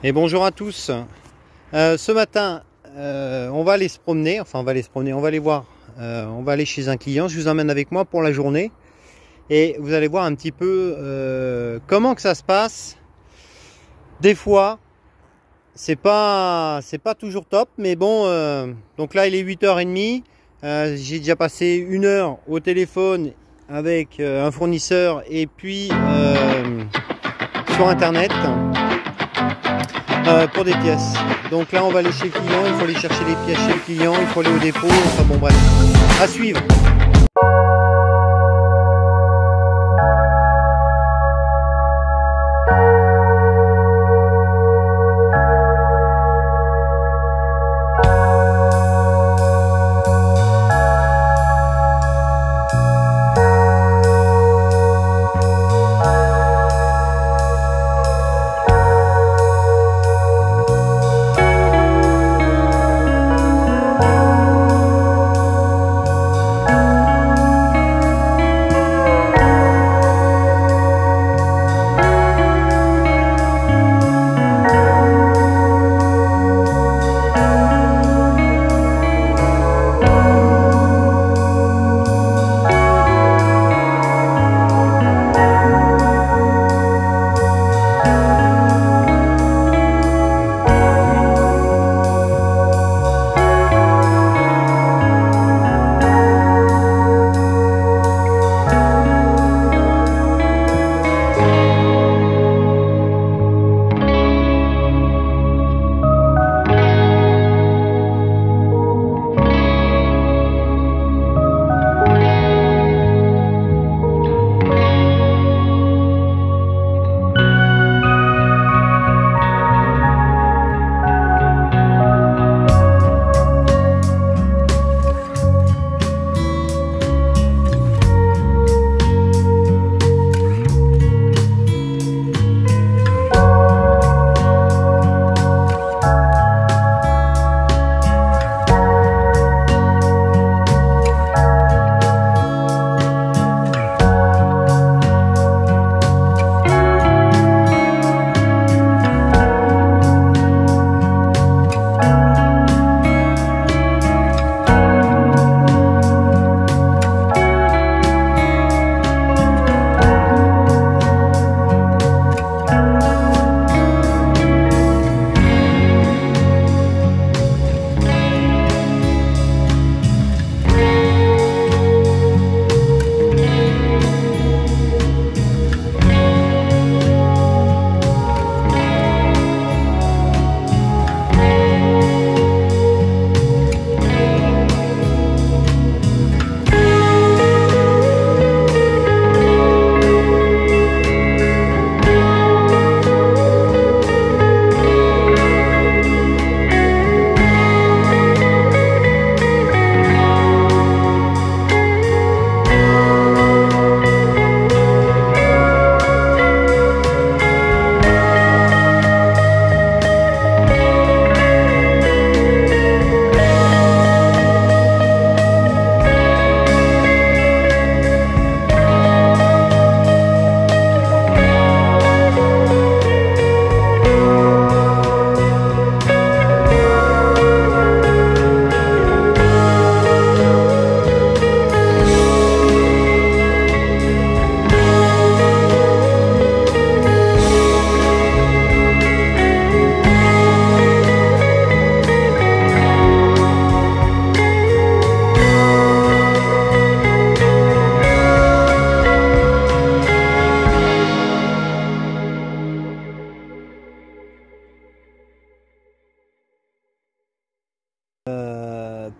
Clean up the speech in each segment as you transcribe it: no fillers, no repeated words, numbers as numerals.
Et bonjour à tous. Ce matin, on va aller se promener, on va aller voir, on va aller chez un client. Je vous emmène avec moi pour la journée et vous allez voir un petit peu comment que ça se passe. Des fois, c'est pas toujours top, mais bon, donc là il est 8h30. J'ai déjà passé 1 heure au téléphone avec un fournisseur et puis sur internet. Pour des pièces. Donc là on va aller chez le client, il faut aller chercher les pièces chez le client, il faut aller au dépôt, enfin bon bref, à suivre.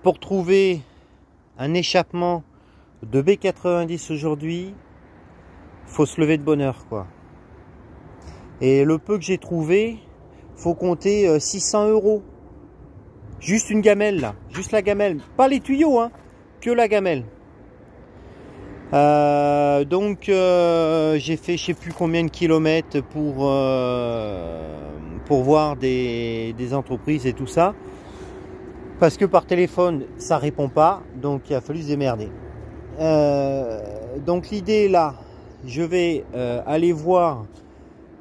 Pour trouver un échappement de B90 aujourd'hui, faut se lever de bonne heure quoi. Et le peu que j'ai trouvé, faut compter 600 €. Juste une gamelle là, juste la gamelle, pas les tuyaux hein, que la gamelle. Donc j'ai fait je sais plus combien de kilomètres pour voir des entreprises et tout ça. Parce que par téléphone ça répond pas, donc il a fallu se démerder. Donc l'idée là, je vais aller voir,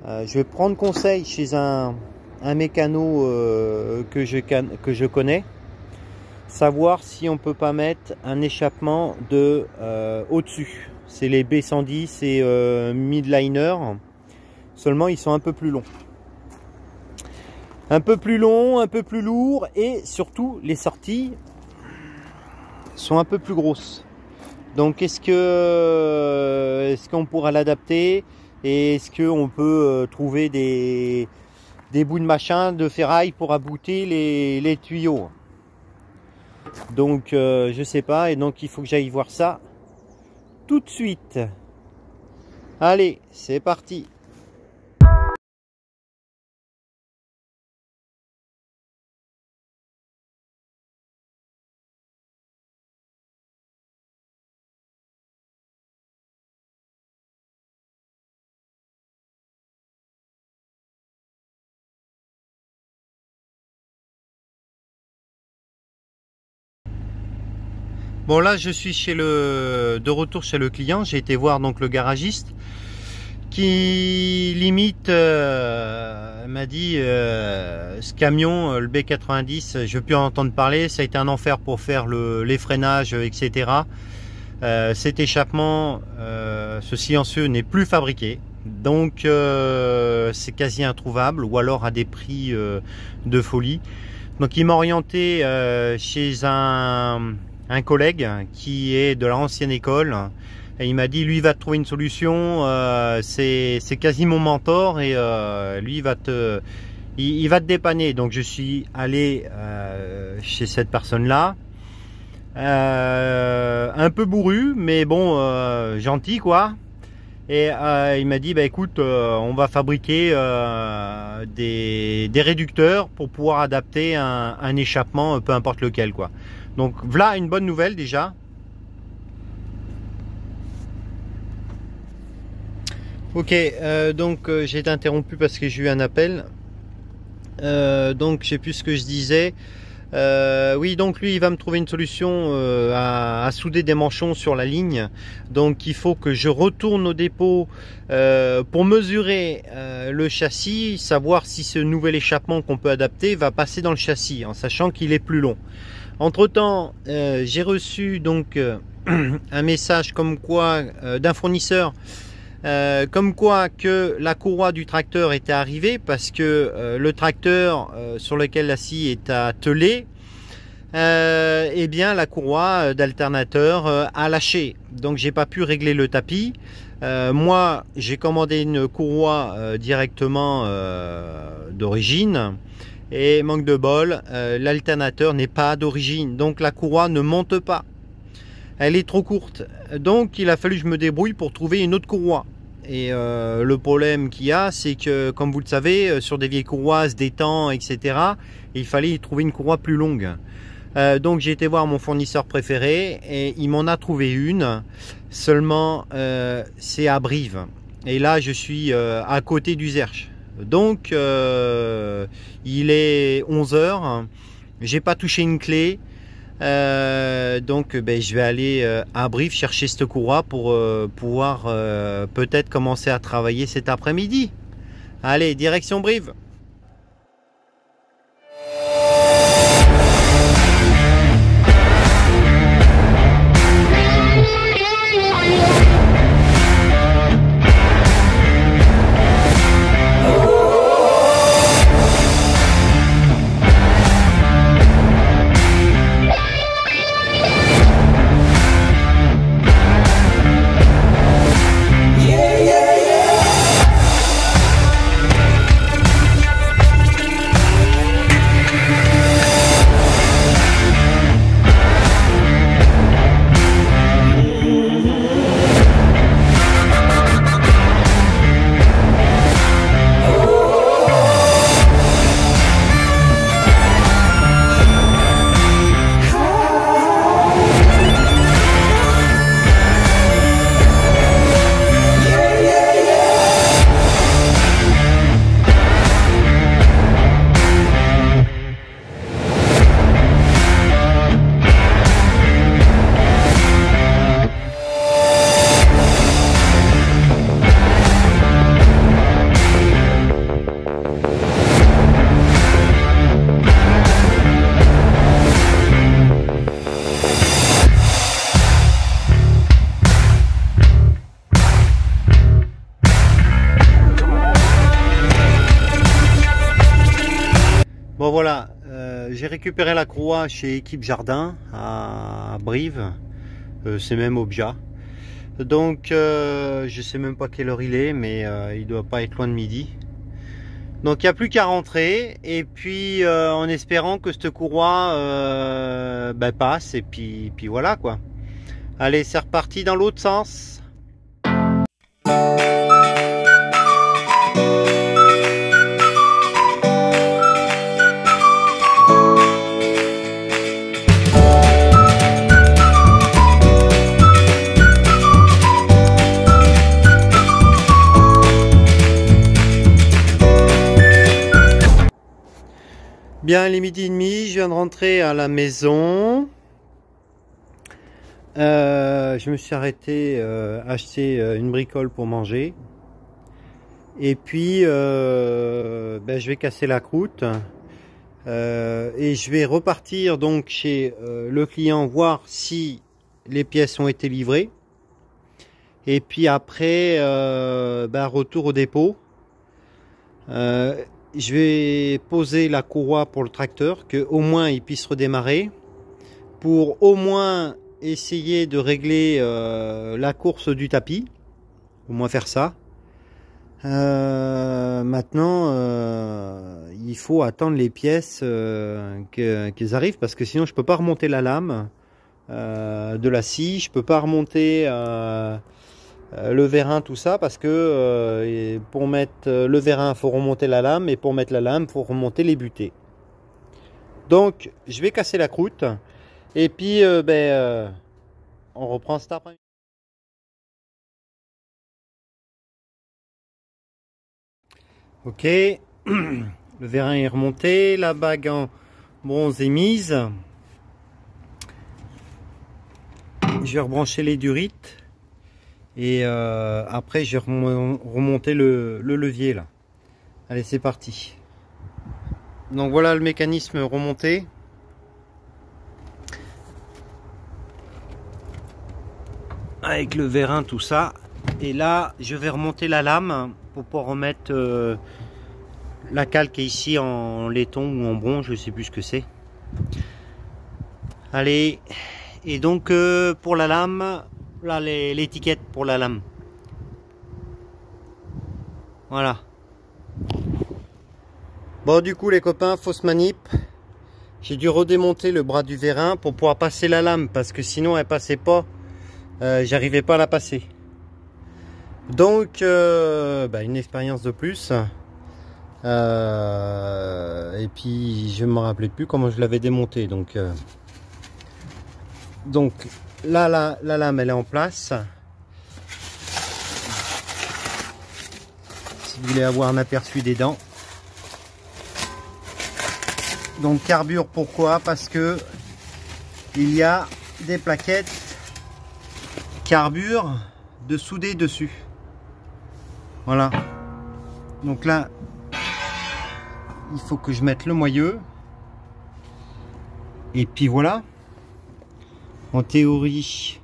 je vais prendre conseil chez un un mécano que je connais, savoir si on peut pas mettre un échappement de au-dessus. C'est les B110 et Midliner, seulement ils sont un peu plus longs. Un peu plus long, un peu plus lourd, et surtout les sorties sont un peu plus grosses. Donc est-ce qu'on pourra l'adapter, et est-ce qu'on peut trouver des bouts de machin, de ferraille pour abouter les tuyaux. Donc je sais pas, et donc il faut que j'aille voir ça tout de suite. Allez, c'est parti. Bon, là je suis de retour chez le client. J'ai été voir donc le garagiste qui limite m'a dit ce camion, le B90, je veux plus en entendre parler. Ça a été un enfer pour faire les freinages, etc. Cet échappement, ce silencieux n'est plus fabriqué, donc c'est quasi introuvable, ou alors à des prix de folie. Donc il m'a orienté chez un collègue qui est de l'ancienne école, et il m'a dit lui il va te trouver une solution, c'est quasi mon mentor, et lui il va te dépanner. Donc je suis allé chez cette personne là, un peu bourru mais bon, gentil quoi, et il m'a dit bah écoute, on va fabriquer des réducteurs pour pouvoir adapter un échappement, peu importe lequel quoi. Donc voilà une bonne nouvelle déjà. Ok, donc j'ai été interrompu parce que j'ai eu un appel. Donc je sais plus ce que je disais. Oui, donc lui il va me trouver une solution à souder des manchons sur la ligne. Donc il faut que je retourne au dépôt pour mesurer le châssis, savoir si ce nouvel échappement qu'on peut adapter va passer dans le châssis, en sachant qu'il est plus long. Entre temps, j'ai reçu donc un message comme quoi d'un fournisseur, comme quoi que la courroie du tracteur était arrivée, parce que le tracteur sur lequel la scie est attelée, eh bien la courroie d'alternateur a lâché. Donc j'ai pas pu régler le tapis. Moi j'ai commandé une courroie directement d'origine. Et manque de bol, l'alternateur n'est pas d'origine, donc la courroie ne monte pas. Elle est trop courte. Donc il a fallu que je me débrouille pour trouver une autre courroie. Et le problème qu'il y a, c'est que, comme vous le savez, sur des vieilles courroies, des temps, etc., il fallait trouver une courroie plus longue. Donc j'ai été voir mon fournisseur préféré et il m'en a trouvé une. Seulement, c'est à Brive. Et là, je suis à côté d'Uzerche. Donc il est 11 h, j'ai pas touché une clé, donc je vais aller à Brive chercher cette courroie pour pouvoir peut-être commencer à travailler cet après-midi. Allez, direction Brive. j'ai récupéré la courroie chez Équipe Jardin à Brive, c'est même Obja. Donc je sais même pas quelle heure il est, mais il doit pas être loin de midi. Donc il n'y a plus qu'à rentrer, et puis en espérant que cette courroie passe, et puis voilà quoi. Allez, c'est reparti dans l'autre sens. Bien, il est midi et demi, je viens de rentrer à la maison. Je me suis arrêté acheter une bricole pour manger. Et puis, je vais casser la croûte. Et je vais repartir donc chez le client voir si les pièces ont été livrées. Et puis après, retour au dépôt. Je vais poser la courroie pour le tracteur, que au moins il puisse redémarrer, pour au moins essayer de régler la course du tapis, au moins faire ça. Maintenant, il faut attendre les pièces qu'elles arrivent, parce que sinon je peux pas remonter la lame de la scie, je peux pas remonter le vérin, tout ça, parce que pour mettre le vérin il faut remonter la lame, et pour mettre la lame il faut remonter les butées. Donc je vais casser la croûte, et puis on reprend cet après-midi. Ok, le vérin est remonté, la bague en bronze est mise. Je vais rebrancher les durites. Et après je vais remonter le levier là. Allez, c'est parti. Donc voilà le mécanisme remonté. Avec le vérin, tout ça. Et là je vais remonter la lame pour pouvoir remettre la cale qui est ici en laiton ou en bronze, je sais plus ce que c'est. Allez, et donc pour la lame, là l'étiquette pour la lame. Voilà. Bon, du coup les copains, fausse manip. J'ai dû redémonter le bras du vérin pour pouvoir passer la lame, parce que sinon elle passait pas. J'arrivais pas à la passer. Donc une expérience de plus. Et puis je me rappelais plus comment je l'avais démonté. Donc là la lame elle est en place. Si vous voulez avoir un aperçu des dents. Donc carbure, pourquoi? Parce que il y a des plaquettes carbure de souder dessus. Voilà. Donc là il faut que je mette le moyeu. Et puis voilà. En théorie,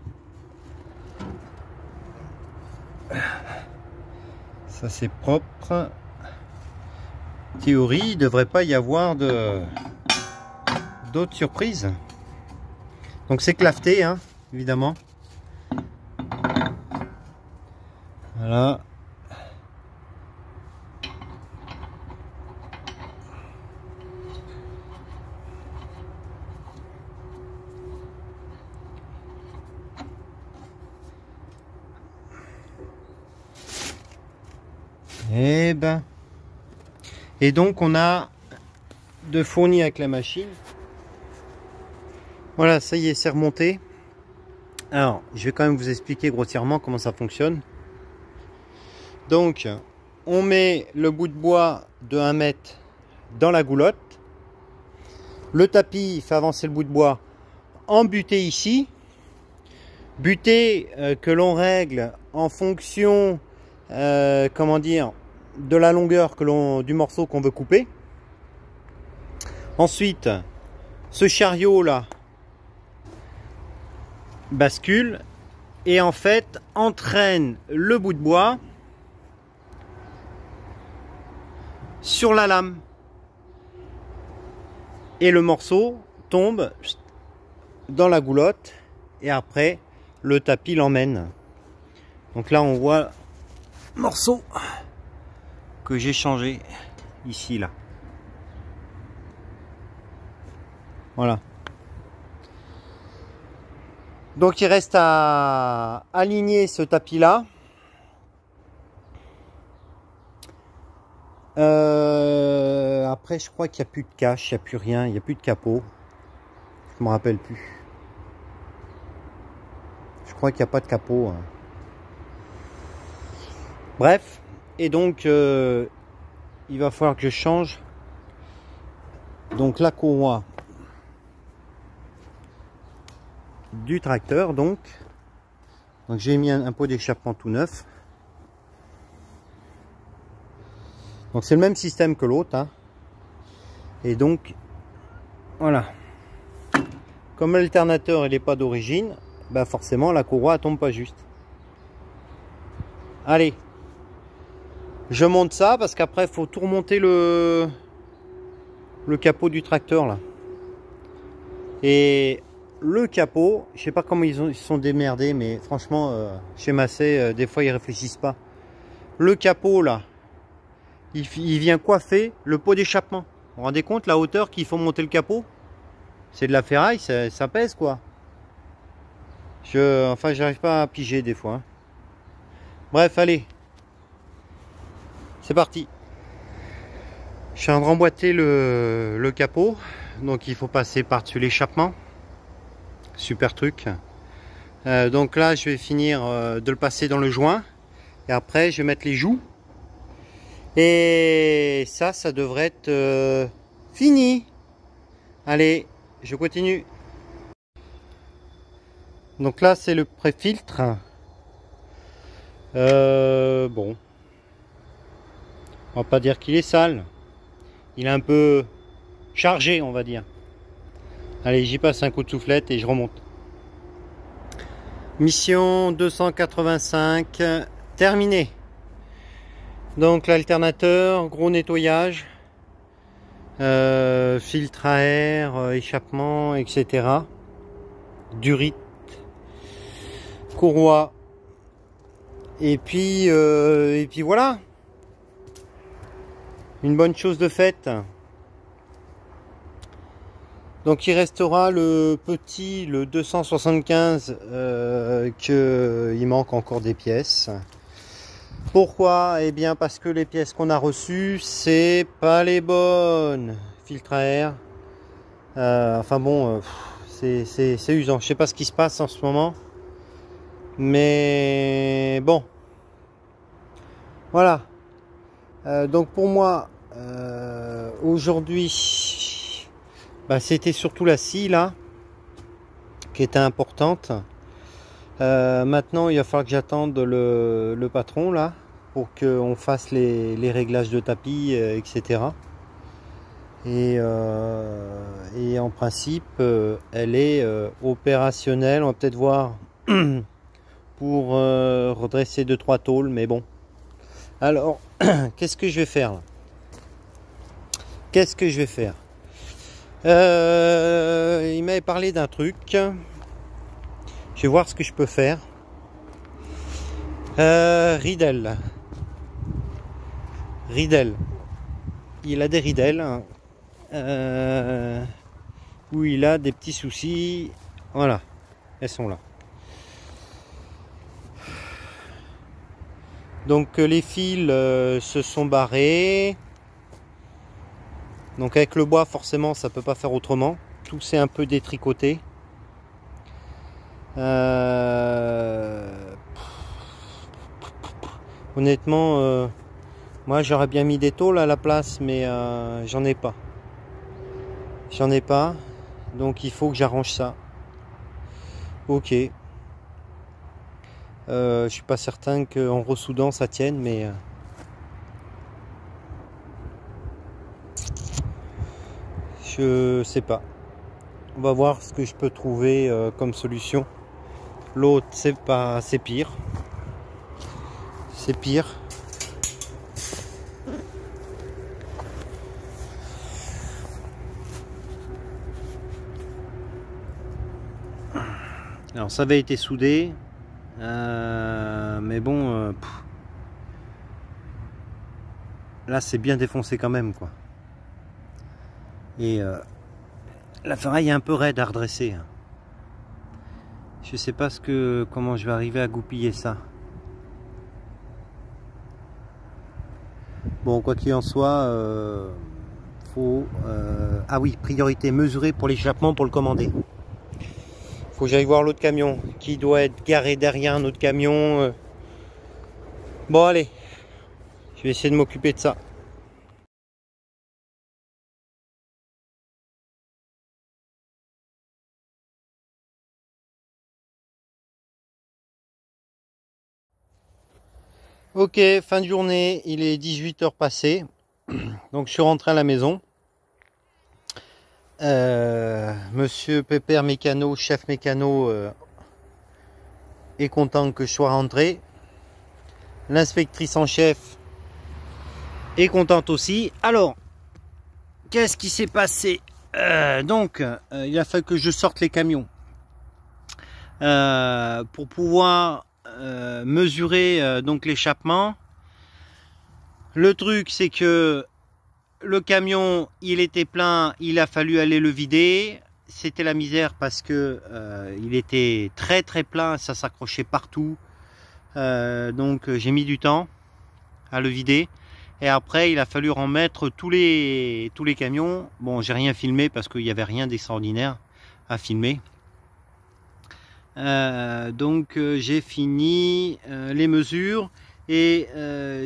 ça c'est propre. En théorie, il ne devrait pas y avoir d'autres surprises. Donc c'est claveté, hein, évidemment. Voilà. Et donc on a de fourni avec la machine. Voilà, ça y est, c'est remonté. Alors je vais quand même vous expliquer grossièrement comment ça fonctionne. Donc on met le bout de bois de 1 mètre dans la goulotte. Le tapis fait avancer le bout de bois en butée ici. Butée que l'on règle en fonction comment dire, de la longueur du morceau qu'on veut couper. Ensuite, ce chariot là bascule et en fait entraîne le bout de bois sur la lame. et le morceau tombe dans la goulotte et après le tapis l'emmène. Donc là on voit le morceau que j'ai changé ici là. Voilà. Donc il reste à aligner ce tapis là. Après je crois qu'il n'y a plus de cache, il n'y a plus rien, il n'y a plus de capot. Je me rappelle plus. Je crois qu'il n'y a pas de capot. Bref, et donc il va falloir que je change donc la courroie du tracteur. Donc j'ai mis un pot d'échappement tout neuf. Donc c'est le même système que l'autre, hein. Et donc voilà, comme l'alternateur il n'est pas d'origine, ben forcément la courroie elle tombe pas juste. Allez, je monte ça parce qu'après il faut tout remonter le capot du tracteur là. Et le capot, je sais pas comment ils se sont démerdés, mais franchement chez Massey des fois ils réfléchissent pas. Le capot là, il vient coiffer le pot d'échappement. Vous vous rendez compte la hauteur qu'il faut monter le capot? C'est de la ferraille, ça pèse quoi. Enfin j'arrive pas à piger des fois, hein. Bref, allez, c'est parti. Je suis en train de remboîter le capot, donc il faut passer par-dessus l'échappement. Super truc. Donc là je vais finir de le passer dans le joint et après je vais mettre les joues. Et ça devrait être fini. Allez, je continue. Donc là c'est le pré-filtre. Bon, on va pas dire qu'il est sale. Il est un peu chargé, on va dire. Allez, j'y passe un coup de soufflette et je remonte. Mission 285 terminée. Donc l'alternateur, gros nettoyage, filtre à air, échappement, etc. Durite, courroie, et puis voilà, une bonne chose de faite. Donc il restera le petit, le 275, il manque encore des pièces. Pourquoi? Eh bien parce que les pièces qu'on a reçues, c'est pas les bonnes. Filtre à air. Enfin bon, c'est usant. Je sais pas ce qui se passe en ce moment. Mais bon. Voilà. Donc pour moi, aujourd'hui, bah, c'était surtout la scie là, qui était importante. Maintenant il va falloir que j'attende le patron là pour qu'on fasse les réglages de tapis, etc. Et en principe elle est opérationnelle. On va peut-être voir pour redresser 2-3 tôles, mais bon. Alors qu'est-ce que je vais faire là? Qu'est-ce que je vais faire? Il m'avait parlé d'un truc. Je vais voir ce que je peux faire. Riedel. Il a des Riedel où il a des petits soucis. Voilà, elles sont là. Donc les fils se sont barrés. Donc avec le bois, forcément, ça peut pas faire autrement. Tout s'est un peu détricoté. Honnêtement, moi j'aurais bien mis des tôles à la place, mais j'en ai pas. Donc il faut que j'arrange ça. Ok. Je suis pas certain qu'en ressoudant ça tienne, mais je sais pas. On va voir ce que je peux trouver comme solution. L'autre c'est pire. C'est pire. Alors ça avait été soudé, mais bon, là c'est bien défoncé quand même quoi. Et la ferraille est un peu raide à redresser. Je sais pas comment je vais arriver à goupiller ça. Bon, quoi qu'il en soit, faut... ah oui, priorité, mesurer pour l'échappement pour le commander. Faut que j'aille voir l'autre camion qui doit être garé derrière un autre camion. Bon, allez, je vais essayer de m'occuper de ça. Ok, fin de journée, il est 18h passé. Donc je suis rentré à la maison. Monsieur Pépère mécano, chef mécano, est content que je sois rentré. L'inspectrice en chef est contente aussi. Alors, qu'est-ce qui s'est passé? Il a fallu que je sorte les camions pour pouvoir mesurer donc l'échappement. Le truc, c'est que le camion, il était plein, il a fallu aller le vider. C'était la misère parce que il était très plein, ça s'accrochait partout. Donc j'ai mis du temps à le vider. Et après, il a fallu remettre tous les camions. Bon, j'ai rien filmé parce qu'il n'y avait rien d'extraordinaire à filmer. J'ai fini les mesures. Et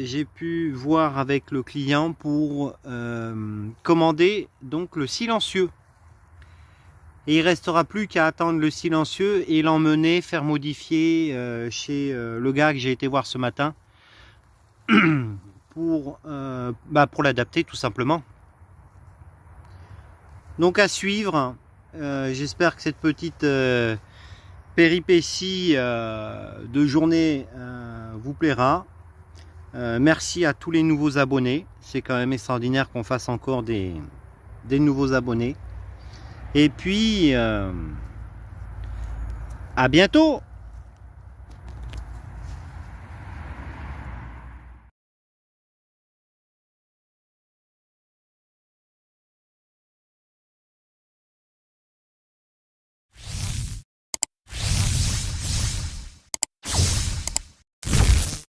j'ai pu voir avec le client pour commander donc le silencieux. Et il restera plus qu'à attendre le silencieux et l'emmener faire modifier chez le gars que j'ai été voir ce matin pour l'adapter tout simplement. Donc à suivre. J'espère que cette petite péripétie de journée vous plaira. Merci à tous les nouveaux abonnés. C'est quand même extraordinaire qu'on fasse encore des nouveaux abonnés. Et puis, à bientôt!